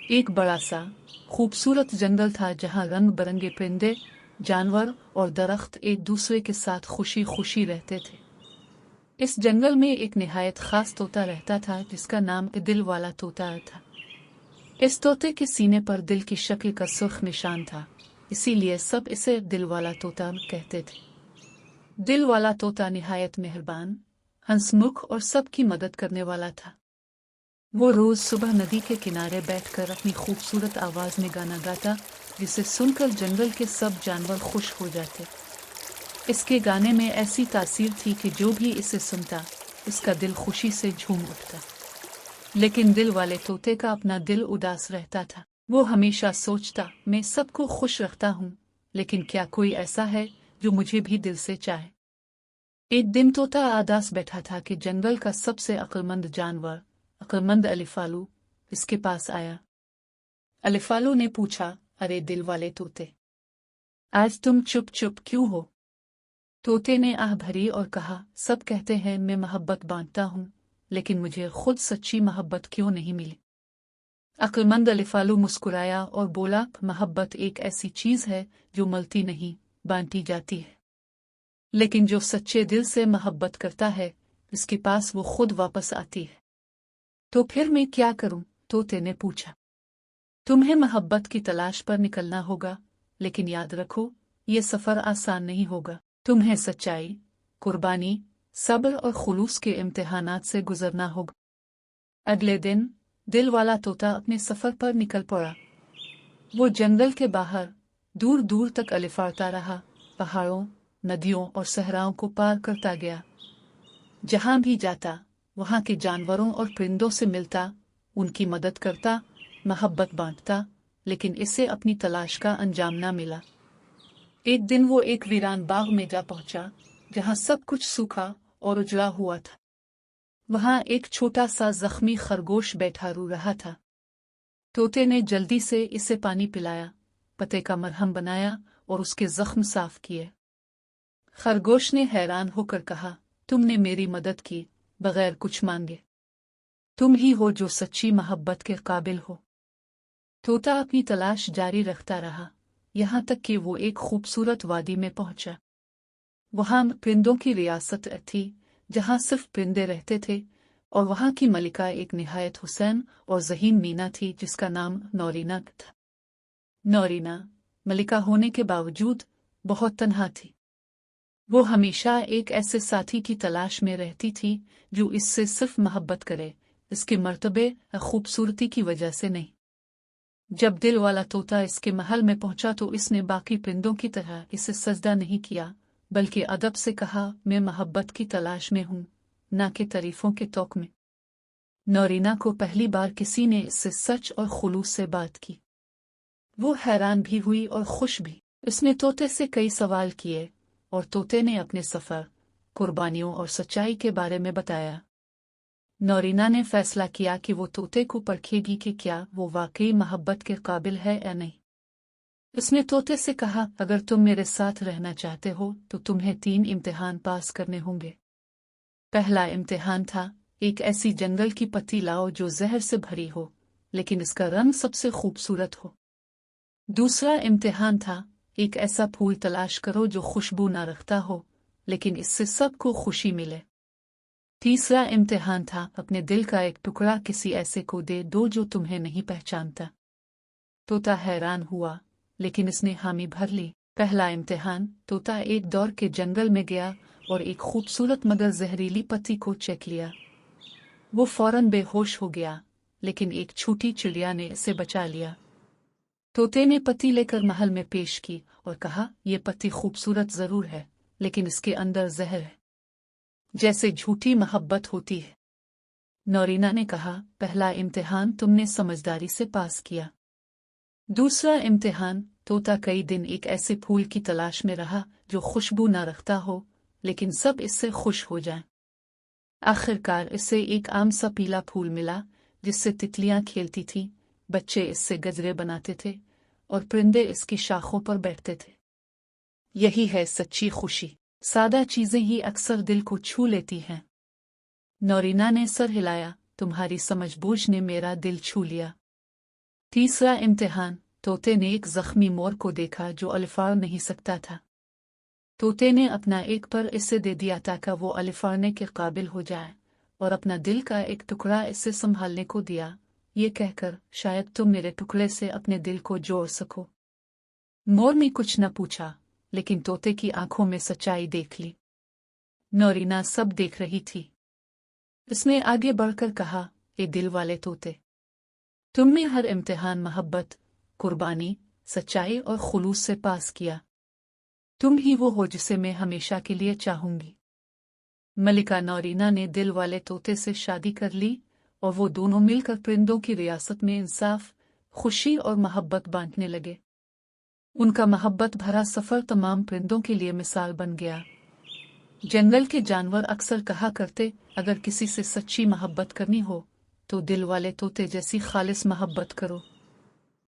एक बड़ा सा खूबसूरत जंगल था जहाँ रंग बिरंगे परिंदे, जानवर और दरख्त एक दूसरे के साथ खुशी खुशी रहते थे। इस जंगल में एक निहायत खास तोता रहता था जिसका नाम दिल वाला तोता था। इस तोते के सीने पर दिल की शक्ल का सुर्ख निशान था, इसीलिए सब इसे दिल वाला तोता कहते थे। दिल वाला तोता निहायत मेहरबान, हंसमुख और सबकी मदद करने वाला था। वो रोज सुबह नदी के किनारे बैठकर अपनी खूबसूरत आवाज में गाना गाता, जिसे सुनकर जंगल के सब जानवर खुश हो जाते। इसके गाने में ऐसी तासीर थी कि जो भी इसे सुनता उसका दिल खुशी से झूम उठता। लेकिन दिल वाले तोते का अपना दिल उदास रहता था। वो हमेशा सोचता, मैं सबको खुश रखता हूँ, लेकिन क्या कोई ऐसा है जो मुझे भी दिल से चाहे। एक दिन तोता आदास बैठा था कि जंगल का सबसे अक्लमंद जानवर, अक्लमंद अलिफालू, इसके पास आया। अलिफालू ने पूछा, अरे दिल वाले तोते, आज तुम चुप चुप क्यों हो? तोते ने आह भरी और कहा, सब कहते हैं मैं मोहब्बत बांटता हूँ, लेकिन मुझे खुद सच्ची मोहब्बत क्यों नहीं मिली? अक्लमंद अलिफालू मुस्कुराया और बोला, मोहब्बत एक ऐसी चीज है जो मिलती नहीं, बांटी जाती है। लेकिन जो सच्चे दिल से मोहब्बत करता है, इसके पास वो खुद वापस आती है। तो फिर मैं क्या करूं? तोते ने पूछा। तुम्हें मोहब्बत की तलाश पर निकलना होगा, लेकिन याद रखो, ये सफर आसान नहीं होगा। तुम्हें सच्चाई, कुर्बानी, सब्र और खुलूस के इम्तिहानात से गुजरना होगा। अगले दिन दिल वाला तोता अपने सफर पर निकल पड़ा। वो जंगल के बाहर दूर दूर तक अलिफाता रहा, पहाड़ों, नदियों और सहराओं को पार करता गया। जहां भी जाता वहां के जानवरों और परिंदों से मिलता, उनकी मदद करता, मोहब्बत बांटता, लेकिन इसे अपनी तलाश का अंजाम न मिला। एक दिन वो एक वीरान बाग में जा पहुंचा, जहां सब कुछ सूखा और उजड़ा हुआ था। वहां एक छोटा सा जख्मी खरगोश बैठा रो रहा था। तोते ने जल्दी से इसे पानी पिलाया, पत्ते का मरहम बनाया और उसके जख्म साफ किए। खरगोश ने हैरान होकर कहा, तुमने मेरी मदद की बगैर कुछ मांगे। तुम ही हो जो सच्ची मोहब्बत के काबिल हो। तोता अपनी तलाश जारी रखता रहा, यहाँ तक कि वो एक खूबसूरत वादी में पहुंचा। वहां परिंदों की रियासत थी, जहां सिर्फ परिंदे रहते थे, और वहां की मलिका एक निहायत हुसैन और ज़हीन मीना थी जिसका नाम नौरीना था। नौरीना मलिका होने के बावजूद बहुत तन्हा थी। वो हमेशा एक ऐसे साथी की तलाश में रहती थी जो इससे सिर्फ मोहब्बत करे, इसके मर्तबे और खूबसूरती की वजह से नहीं। जब दिल वाला तोता इसके महल में पहुंचा तो इसने बाकी परिंदों की तरह इसे सजदा नहीं किया, बल्कि अदब से कहा, मैं मोहब्बत की तलाश में हूँ, न कि तारीफों के तौक में। नौरीना को पहली बार किसी ने इससे सच और खुलूस से बात की। वो हैरान भी हुई और खुश भी। उसने तोते से कई सवाल किए और तोते ने अपने सफर, कुर्बानियों और सच्चाई के बारे में बताया। नौरीना ने फैसला किया कि वो तोते को परखेगी कि क्या वो वाकई मोहब्बत के काबिल है या नहीं। उसने तोते से कहा, अगर तुम मेरे साथ रहना चाहते हो तो तुम्हें 3 इम्तिहान पास करने होंगे। पहला इम्तिहान था, एक ऐसी जंगल की पत्ती लाओ जो जहर से भरी हो, लेकिन इसका रंग सबसे खूबसूरत हो। दूसरा इम्तिहान था, एक ऐसा फूल तलाश करो जो खुशबू ना रखता हो, लेकिन इससे सबको खुशी मिले। तीसरा इम्तिहान था, अपने दिल का एक टुकड़ा किसी ऐसे को दे दो जो तुम्हें नहीं पहचानता। तोता हैरान हुआ, लेकिन इसने हामी भर ली। पहला इम्तिहान, तोता एक दौर के जंगल में गया और एक खूबसूरत मगर जहरीली पत्ती को चख लिया। वो फौरन बेहोश हो गया, लेकिन एक छोटी चिड़िया ने इसे बचा लिया। तोते ने पत्ती लेकर महल में पेश की और कहा, ये पत्ती खूबसूरत जरूर है, लेकिन इसके अंदर जहर है, जैसे झूठी मोहब्बत होती है। नौरीना ने कहा, पहला इम्तिहान तुमने समझदारी से पास किया। दूसरा इम्तिहान, तोता कई दिन एक ऐसे फूल की तलाश में रहा जो खुशबू न रखता हो, लेकिन सब इससे खुश हो जाएं। आखिरकार इसे एक आम सा पीला फूल मिला जिससे तितलियां खेलती थीं, बच्चे इससे गजरे बनाते थे और परिंदे इसकी शाखों पर बैठते थे। यही है सच्ची खुशी। सादा चीजें ही अक्सर दिल को छू लेती हैं। नौरीना ने सर हिलाया, तुम्हारी समझबूझ ने मेरा दिल छू लिया। तीसरा इम्तिहान। तोते ने एक जख्मी मोर को देखा जो अलिफार नहीं सकता था। तोते ने अपना एक पर इसे दे दिया ताकि वो अलिफारने के काबिल हो जाए, और अपना दिल का एक टुकड़ा इसे संभालने को दिया, ये कहकर शायद तुम मेरे टुकड़े से अपने दिल को जोड़ सको। मोर ने कुछ न पूछा, लेकिन तोते की आंखों में सच्चाई देख ली। नौरीना सब देख रही थी। इसने आगे बढ़कर कहा, ए दिल वाले तोते, तुमने हर इम्तिहान मोहब्बत, कुर्बानी, सच्चाई और खुलूस से पास किया। तुम ही वो हो जिसे मैं हमेशा के लिए चाहूंगी। मलिका नौरीना ने दिल वाले तोते से शादी कर ली और वो दोनों मिलकर परिंदों की रियासत में इंसाफ, खुशी और मोहब्बत बांटने लगे। उनका मोहब्बत भरा सफर तमाम परिंदों के लिए मिसाल बन गया। जंगल के जानवर अक्सर कहा करते, अगर किसी से सच्ची मोहब्बत करनी हो तो दिल वाले तोते जैसी खालिस मोहब्बत करो।